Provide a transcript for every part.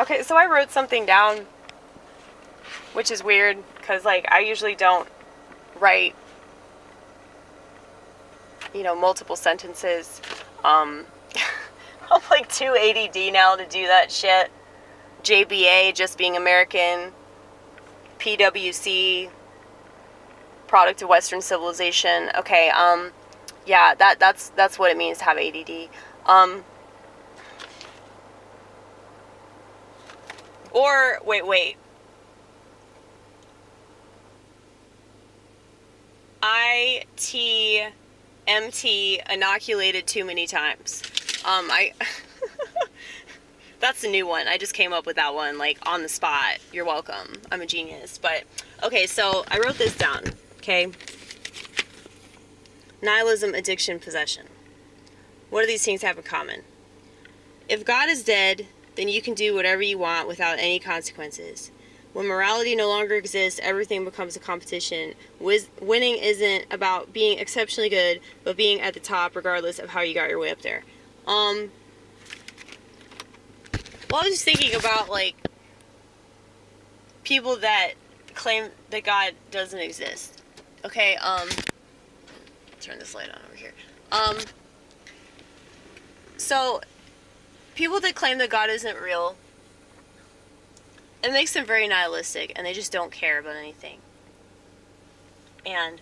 Okay, so I wrote something down, which is weird, because, like, I usually don't write, you know, multiple sentences. I'm, like, too ADD now to do that shit. JBA, just being American. PWC, product of Western civilization. Okay, yeah, that's what it means to have ADD. Or, wait. ITMT, inoculated too many times. That's a new one. I just came up with that one, like, on the spot. You're welcome. I'm a genius. But, okay, so I wrote this down, okay? Nihilism, addiction, possession. What do these things have in common? If God is dead, then you can do whatever you want without any consequences. When morality no longer exists, everything becomes a competition. Winning isn't about being exceptionally good, but being at the top regardless of how you got your way up there. Well, I was just thinking about, like, people that claim that God doesn't exist. Okay, turn this light on over here. So, people that claim that God isn't real, it makes them very nihilistic, and they just don't care about anything. And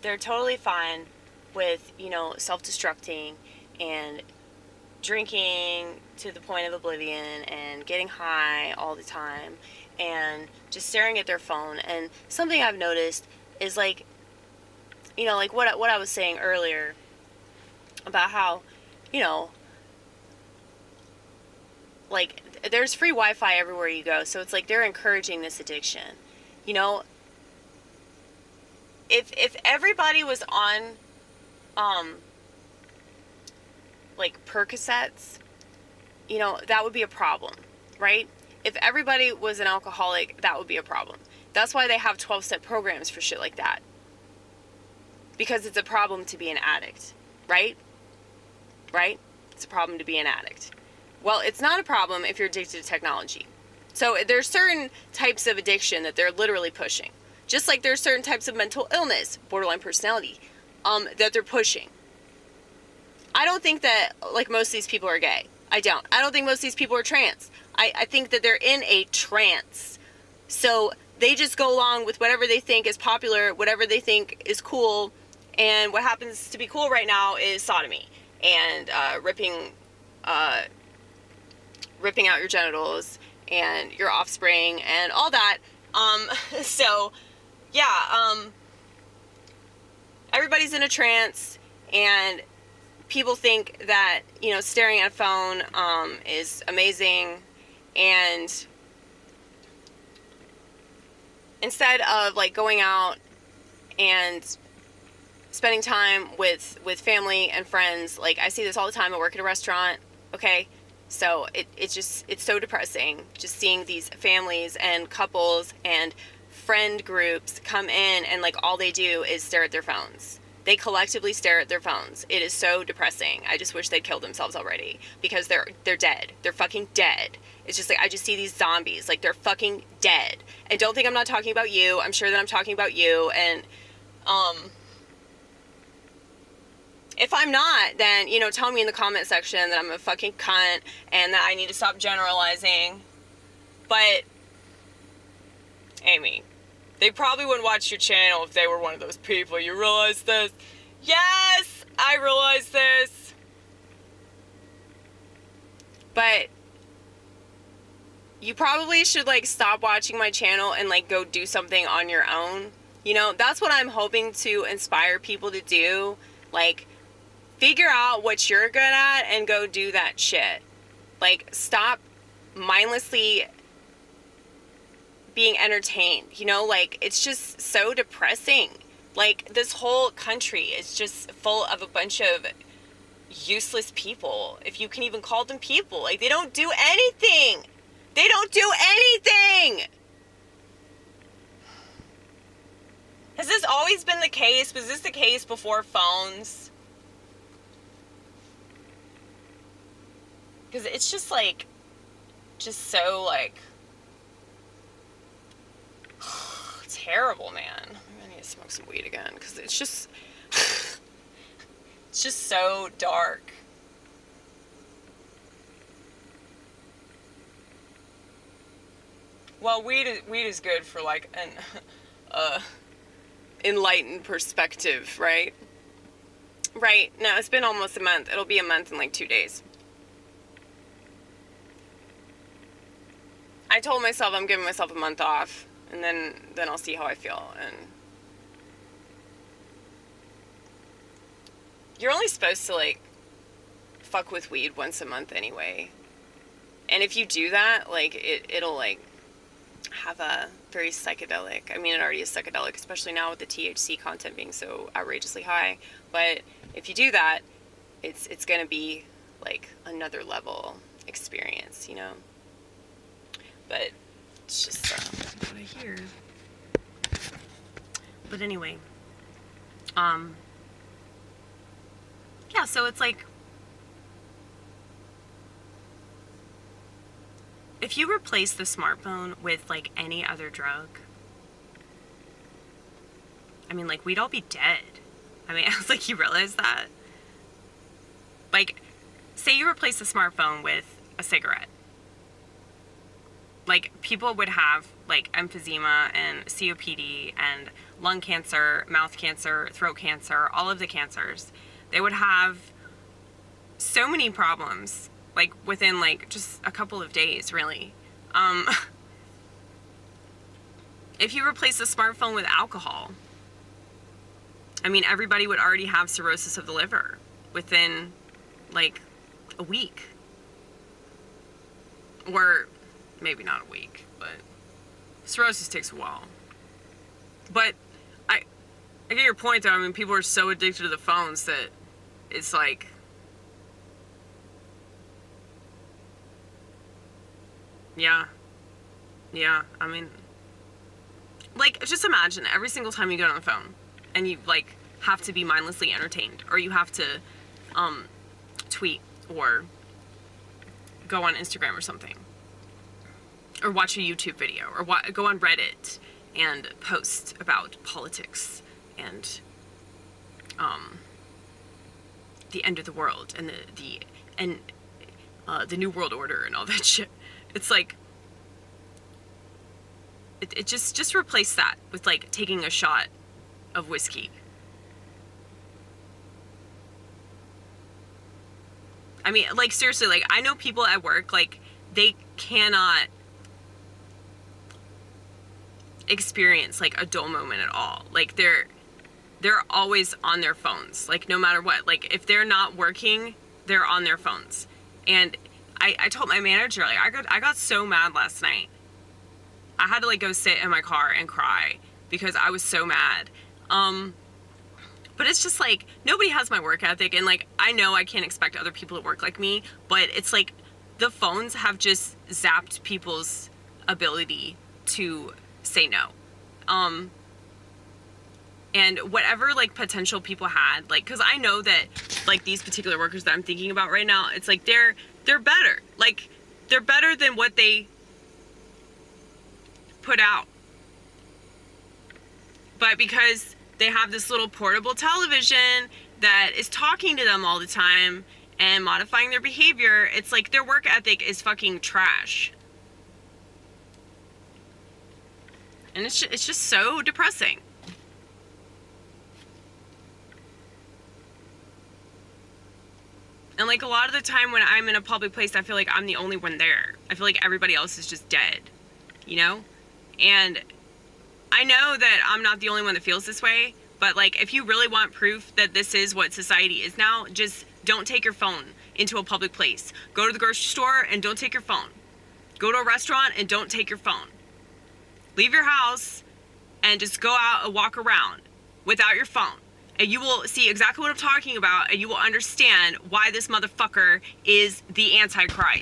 they're totally fine with, you know, self-destructing and drinking to the point of oblivion and getting high all the time and just staring at their phone. And something I've noticed is, like, you know, like what I was saying earlier about how, you know, like, there's free Wi-Fi everywhere you go, so it's like they're encouraging this addiction. You know, if everybody was on like Percocets, you know, that would be a problem, right? If everybody was an alcoholic, that would be a problem. That's why they have 12-step programs for shit like that. Because it's a problem to be an addict, right? Right? It's a problem to be an addict. Well, it's not a problem if you're addicted to technology. So there's certain types of addiction that they're literally pushing. Just like there's certain types of mental illness, borderline personality, that they're pushing. I don't think that, like, most of these people are gay. I don't think most of these people are trans. I think that they're in a trance. So they just go along with whatever they think is popular, whatever they think is cool. And what happens to be cool right now is sodomy and ripping out your genitals and your offspring and all that. So, yeah, everybody's in a trance, and people think that, you know, staring at a phone is amazing, and instead of, like, going out and spending time with family and friends, like, I see this all the time. I work at a restaurant, okay? So it's so depressing just seeing these families and couples and friend groups come in and, like, all they do is stare at their phones. They collectively stare at their phones. It is so depressing. I just wish they'd killed themselves already, because they're dead. They're fucking dead. It's just like, I just see these zombies, like, they're fucking dead. And don't think I'm not talking about you. I'm sure that I'm talking about you. And if I'm not, then, you know, tell me in the comment section that I'm a fucking cunt and that I need to stop generalizing. But, Amy, they probably wouldn't watch your channel if they were one of those people. You realize this? Yes, I realize this. But you probably should, like, stop watching my channel and, like, go do something on your own. You know, that's what I'm hoping to inspire people to do. Like, figure out what you're good at and go do that shit. Like, stop mindlessly being entertained, you know? Like, it's just so depressing. Like, this whole country is just full of a bunch of useless people, if you can even call them people. Like, they don't do anything. They don't do anything. Has this always been the case? Was this the case before phones? Because it's just just so, like, terrible, man. I need to smoke some weed again, because it's just, it's just so dark. Well, weed is good for, like, an enlightened perspective, right? Right. No, it's been almost a month. It'll be a month in, like, 2 days. I told myself I'm giving myself a month off, and then I'll see how I feel. And you're only supposed to, like, fuck with weed once a month anyway. And if you do that, like, it'll, like, have a very psychedelic, I mean, it already is psychedelic, especially now with the THC content being so outrageously high. But if you do that, it's gonna be, like, another level experience, you know? But it's just what I hear. But anyway, yeah, so it's like, if you replace the smartphone with, like, any other drug, I mean, like, we'd all be dead. I mean, I was like, you realize that? Like, say you replace the smartphone with a cigarette. Like, people would have, like, emphysema and COPD and lung cancer, mouth cancer, throat cancer, all of the cancers. They would have so many problems, like, within, like, just a couple of days, really. If you replace the smartphone with alcohol, I mean, everybody would already have cirrhosis of the liver within, like, a week. Or maybe not a week, but cirrhosis takes a while. But I get your point, though. I mean, people are so addicted to the phones that it's like, yeah, I mean, like, just imagine every single time you get on the phone and you, like, have to be mindlessly entertained, or you have to tweet or go on Instagram or something, or watch a YouTube video, or go on Reddit and post about politics and the end of the world and the new world order and all that shit. It's like, it just replace that with, like, taking a shot of whiskey. I mean, like, seriously, like, I know people at work, like, they cannot experience, like, a dull moment at all. Like, they're always on their phones, like, no matter what. Like, if they're not working, they're on their phones. And I told my manager, like, I got so mad last night. I had to, like, go sit in my car and cry because I was so mad. But it's just, like, nobody has my work ethic, and, like, I know I can't expect other people to work like me, but it's like the phones have just zapped people's ability to say no. And whatever, like, potential people had, like, because I know that, like, these particular workers that I'm thinking about right now, it's like they're better. Like, they're better than what they put out. But because they have this little portable television that is talking to them all the time and modifying their behavior, it's like their work ethic is fucking trash. And it's just so depressing. And, like, a lot of the time when I'm in a public place, I feel like I'm the only one there. I feel like everybody else is just dead, you know? And I know that I'm not the only one that feels this way, but, like, if you really want proof that this is what society is now, just don't take your phone into a public place. Go to the grocery store and don't take your phone. Go to a restaurant and don't take your phone. Leave your house and just go out and walk around without your phone. And you will see exactly what I'm talking about, and you will understand why this motherfucker is the antichrist.